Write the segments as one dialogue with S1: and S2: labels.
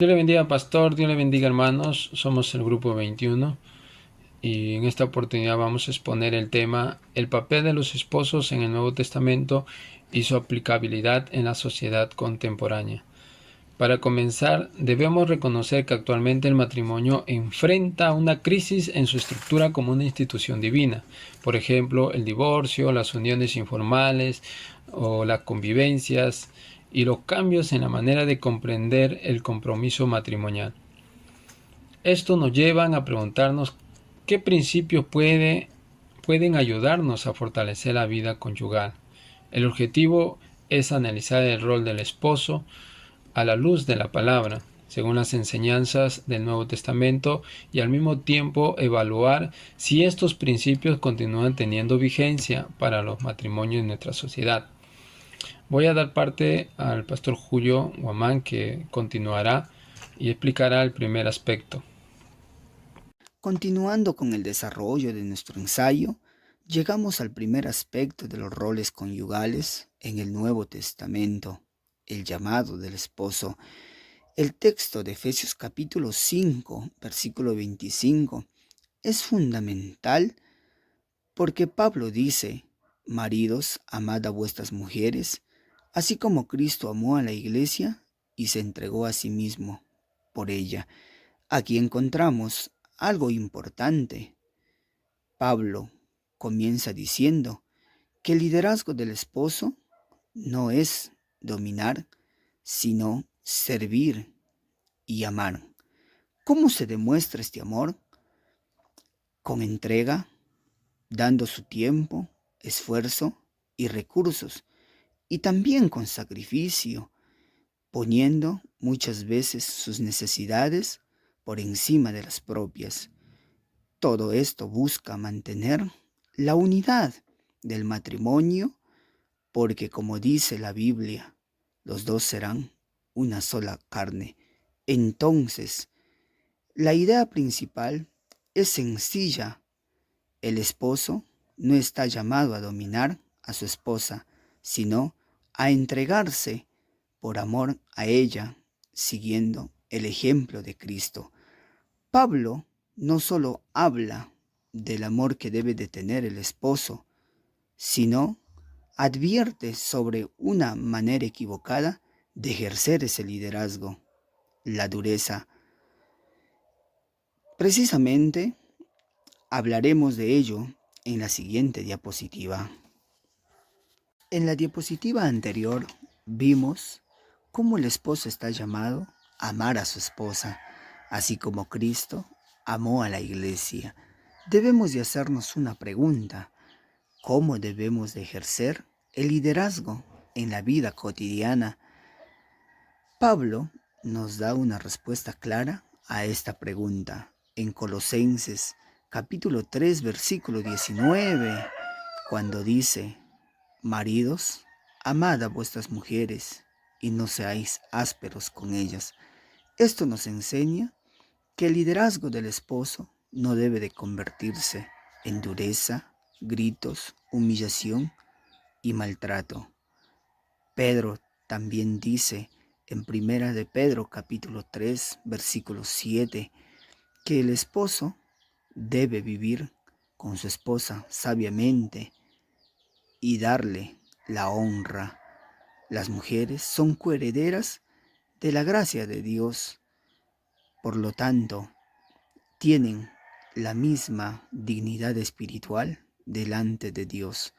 S1: Dios le bendiga, pastor. Dios le bendiga, hermanos. Somos el grupo 21 y en esta oportunidad vamos a exponer el tema el papel de los esposos en el Nuevo Testamento y su aplicabilidad en la sociedad contemporánea. Para comenzar, debemos reconocer que actualmente el matrimonio enfrenta una crisis en su estructura como una institución divina. Por ejemplo, el divorcio, las uniones informales o las convivencias y los cambios en la manera de comprender el compromiso matrimonial. Esto nos lleva a preguntarnos qué principios pueden ayudarnos a fortalecer la vida conyugal. El objetivo es analizar el rol del esposo a la luz de la palabra, según las enseñanzas del Nuevo Testamento, y al mismo tiempo evaluar si estos principios continúan teniendo vigencia para los matrimonios en nuestra sociedad. Voy a dar parte al pastor Julio Guamán, que continuará y explicará el primer aspecto.
S2: Continuando con el desarrollo de nuestro ensayo, llegamos al primer aspecto de los roles conyugales en el Nuevo Testamento, el llamado del esposo. El texto de Efesios capítulo 5, versículo 25, es fundamental porque Pablo dice: maridos, amad a vuestras mujeres, así como Cristo amó a la iglesia y se entregó a sí mismo por ella. Aquí encontramos algo importante. Pablo comienza diciendo que el liderazgo del esposo no es dominar, sino servir y amar. ¿Cómo se demuestra este amor? Con entrega, dando su tiempo, esfuerzo y recursos, y también con sacrificio, poniendo muchas veces sus necesidades por encima de las propias. Todo esto busca mantener la unidad del matrimonio porque, como dice la Biblia, los dos serán una sola carne. Entonces, la idea principal es sencilla. El esposo no está llamado a dominar a su esposa, sino a entregarse por amor a ella, siguiendo el ejemplo de Cristo. Pablo no solo habla del amor que debe de tener el esposo, sino advierte sobre una manera equivocada de ejercer ese liderazgo, la dureza. Precisamente hablaremos de ello en la siguiente diapositiva. En la diapositiva anterior vimos cómo el esposo está llamado a amar a su esposa, así como Cristo amó a la iglesia. Debemos de hacernos una pregunta: ¿cómo debemos de ejercer el liderazgo en la vida cotidiana? Pablo nos da una respuesta clara a esta pregunta en Colosenses capítulo 3 versículo 19, cuando dice: maridos, amad a vuestras mujeres y no seáis ásperos con ellas. Esto nos enseña que el liderazgo del esposo no debe de convertirse en dureza, gritos, humillación y maltrato. Pedro también dice en Primera de Pedro capítulo 3 versículo 7 que el esposo debe vivir con su esposa sabiamente y darle la honra. Las mujeres son coherederas de la gracia de Dios, por lo tanto, tienen la misma dignidad espiritual delante de Dios.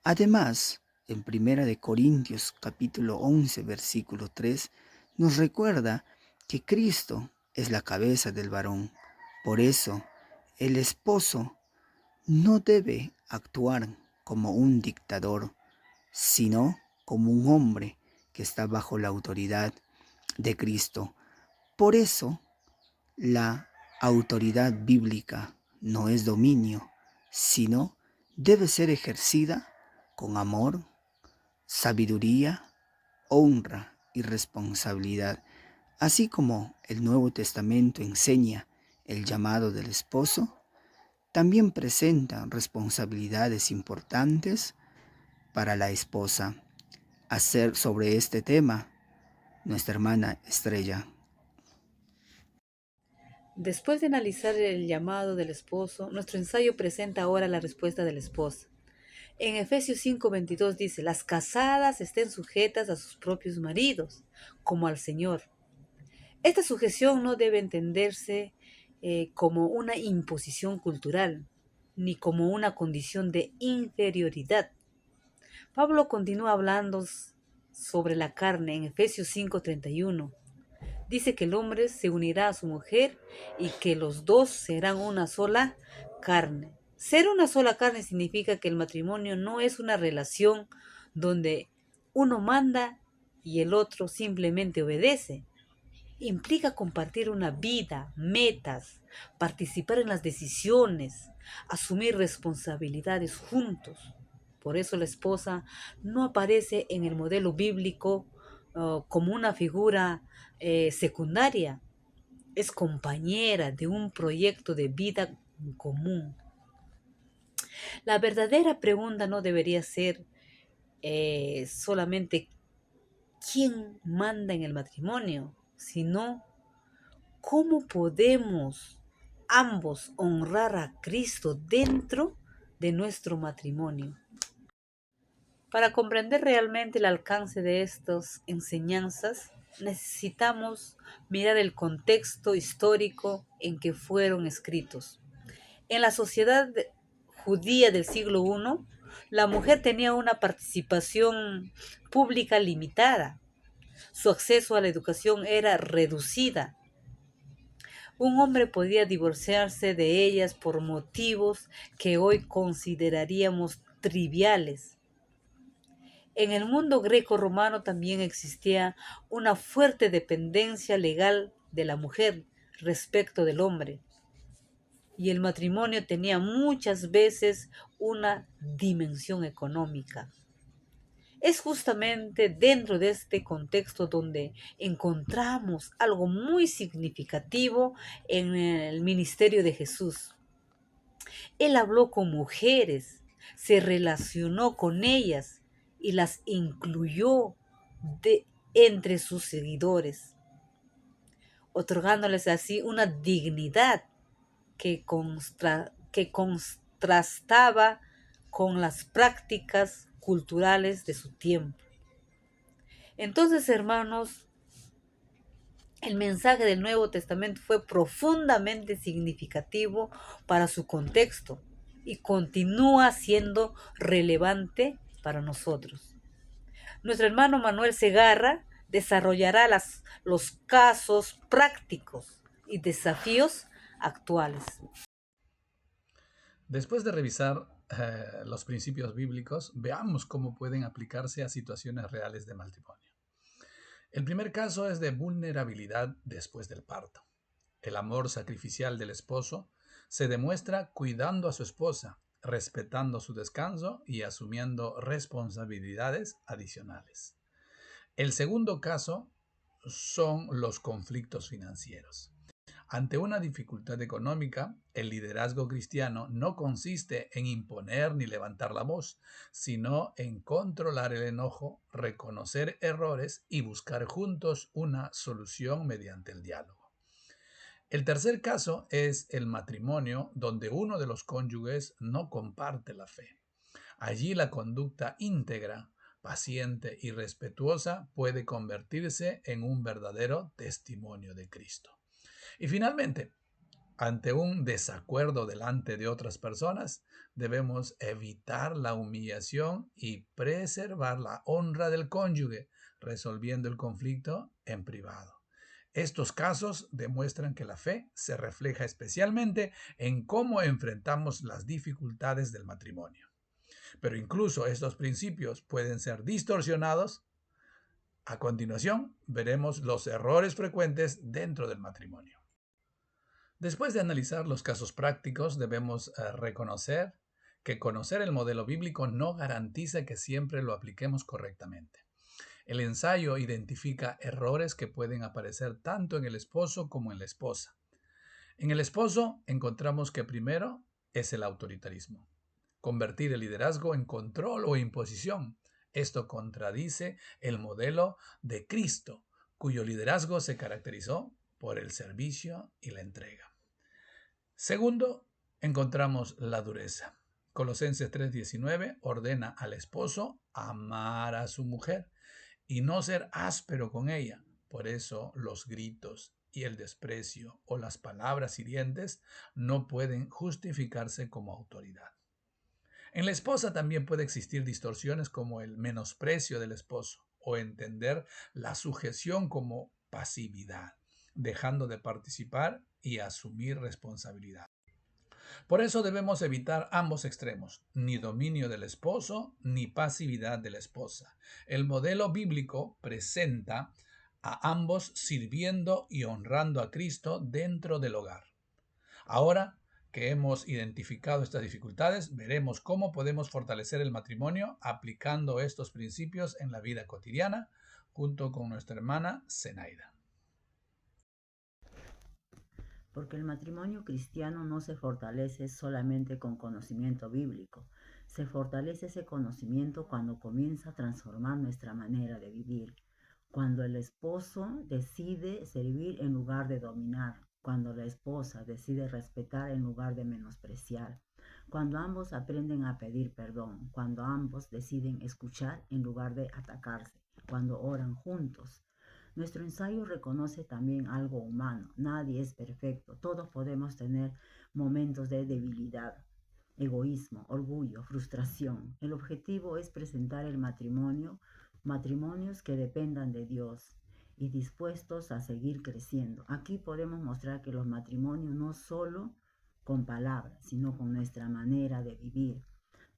S2: Además, en Primera de Corintios capítulo 11 versículo 3 nos recuerda que Cristo es la cabeza del varón. Por eso, el esposo no debe actuar como un dictador, sino como un hombre que está bajo la autoridad de Cristo. Por eso, la autoridad bíblica no es dominio, sino debe ser ejercida con amor, sabiduría, honra y responsabilidad. Así como el Nuevo Testamento enseña el llamado del esposo, también presenta responsabilidades importantes para la esposa. Hacer sobre este tema nuestra hermana Estrella.
S3: Después de analizar el llamado del esposo, nuestro ensayo presenta ahora la respuesta de la esposa. En Efesios 5:22 dice, las casadas estén sujetas a sus propios maridos, como al Señor. Esta sujeción no debe entenderse como una imposición cultural, ni como una condición de inferioridad. Pablo continúa hablando sobre la carne en Efesios 5:31. Dice que el hombre se unirá a su mujer y que los dos serán una sola carne. Ser una sola carne significa que el matrimonio no es una relación donde uno manda y el otro simplemente obedece. Implica compartir una vida, metas, participar en las decisiones, asumir responsabilidades juntos. Por eso la esposa no aparece en el modelo bíblico como una figura secundaria. Es compañera de un proyecto de vida común. La verdadera pregunta no debería ser solamente quién manda en el matrimonio, sino ¿cómo podemos ambos honrar a Cristo dentro de nuestro matrimonio? Para comprender realmente el alcance de estas enseñanzas, necesitamos mirar el contexto histórico en que fueron escritos. En la sociedad judía del siglo I, la mujer tenía una participación pública limitada. Su acceso a la educación era reducida. Un hombre podía divorciarse de ellas por motivos que hoy consideraríamos triviales. En el mundo greco-romano también existía una fuerte dependencia legal de la mujer respecto del hombre, y el matrimonio tenía muchas veces una dimensión económica. Es justamente dentro de este contexto donde encontramos algo muy significativo en el ministerio de Jesús. Él habló con mujeres, se relacionó con ellas y las incluyó entre sus seguidores, otorgándoles así una dignidad que contrastaba con las prácticas culturales de su tiempo. Entonces, hermanos, el mensaje del Nuevo Testamento fue profundamente significativo para su contexto y continúa siendo relevante para nosotros. Nuestro hermano Manuel Segarra desarrollará los casos prácticos y desafíos actuales.
S4: Después de revisar los principios bíblicos, veamos cómo pueden aplicarse a situaciones reales de matrimonio. El primer caso es de vulnerabilidad después del parto. El amor sacrificial del esposo se demuestra cuidando a su esposa, respetando su descanso y asumiendo responsabilidades adicionales. El segundo caso son los conflictos financieros. Ante una dificultad económica, el liderazgo cristiano no consiste en imponer ni levantar la voz, sino en controlar el enojo, reconocer errores y buscar juntos una solución mediante el diálogo. El tercer caso es el matrimonio donde uno de los cónyuges no comparte la fe. Allí la conducta íntegra, paciente y respetuosa puede convertirse en un verdadero testimonio de Cristo. Y finalmente, ante un desacuerdo delante de otras personas, debemos evitar la humillación y preservar la honra del cónyuge, resolviendo el conflicto en privado. Estos casos demuestran que la fe se refleja especialmente en cómo enfrentamos las dificultades del matrimonio. Pero incluso estos principios pueden ser distorsionados. A continuación, veremos los errores frecuentes dentro del matrimonio. Después de analizar los casos prácticos, debemos reconocer que conocer el modelo bíblico no garantiza que siempre lo apliquemos correctamente. El ensayo identifica errores que pueden aparecer tanto en el esposo como en la esposa. En el esposo encontramos que primero es el autoritarismo. Convertir el liderazgo en control o imposición. Esto contradice el modelo de Cristo, cuyo liderazgo se caracterizó por el servicio y la entrega. Segundo, encontramos la dureza. Colosenses 3:19 ordena al esposo amar a su mujer y no ser áspero con ella. Por eso los gritos y el desprecio o las palabras hirientes no pueden justificarse como autoridad. En la esposa también puede existir distorsiones como el menosprecio del esposo o entender la sujeción como pasividad, dejando de participar y asumir responsabilidad. Por eso debemos evitar ambos extremos, ni dominio del esposo ni pasividad de la esposa. El modelo bíblico presenta a ambos sirviendo y honrando a Cristo dentro del hogar. Ahora que hemos identificado estas dificultades, veremos cómo podemos fortalecer el matrimonio aplicando estos principios en la vida cotidiana, junto con nuestra hermana Zenaida.
S5: Porque el matrimonio cristiano no se fortalece solamente con conocimiento bíblico. Se fortalece ese conocimiento cuando comienza a transformar nuestra manera de vivir. Cuando el esposo decide servir en lugar de dominar. Cuando la esposa decide respetar en lugar de menospreciar. Cuando ambos aprenden a pedir perdón. Cuando ambos deciden escuchar en lugar de atacarse. Cuando oran juntos. Nuestro ensayo reconoce también algo humano. Nadie es perfecto. Todos podemos tener momentos de debilidad, egoísmo, orgullo, frustración. El objetivo es presentar el matrimonio, matrimonios que dependan de Dios y dispuestos a seguir creciendo. Aquí podemos mostrar que los matrimonios no solo con palabras, sino con nuestra manera de vivir,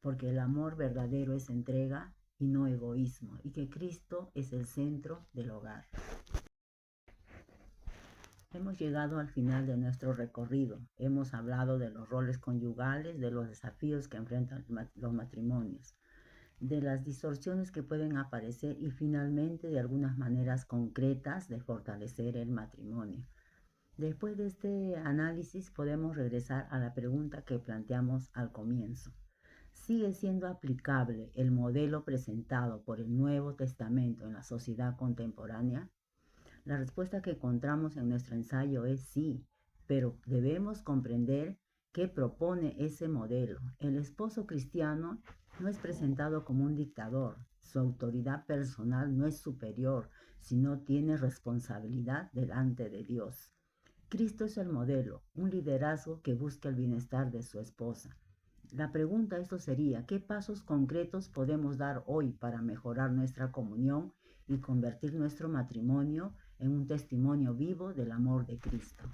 S5: porque el amor verdadero es entrega y no egoísmo, y que Cristo es el centro del hogar. Hemos llegado al final de nuestro recorrido. Hemos hablado de los roles conyugales, de los desafíos que enfrentan los matrimonios, de las distorsiones que pueden aparecer y finalmente de algunas maneras concretas de fortalecer el matrimonio. Después de este análisis podemos regresar a la pregunta que planteamos al comienzo. ¿Sigue siendo aplicable el modelo presentado por el Nuevo Testamento en la sociedad contemporánea? La respuesta que encontramos en nuestro ensayo es sí, pero debemos comprender qué propone ese modelo. El esposo cristiano no es presentado como un dictador. Su autoridad personal no es superior, sino tiene responsabilidad delante de Dios. Cristo es el modelo, un liderazgo que busca el bienestar de su esposa. La pregunta esto sería, ¿qué pasos concretos podemos dar hoy para mejorar nuestra comunión y convertir nuestro matrimonio en un testimonio vivo del amor de Cristo?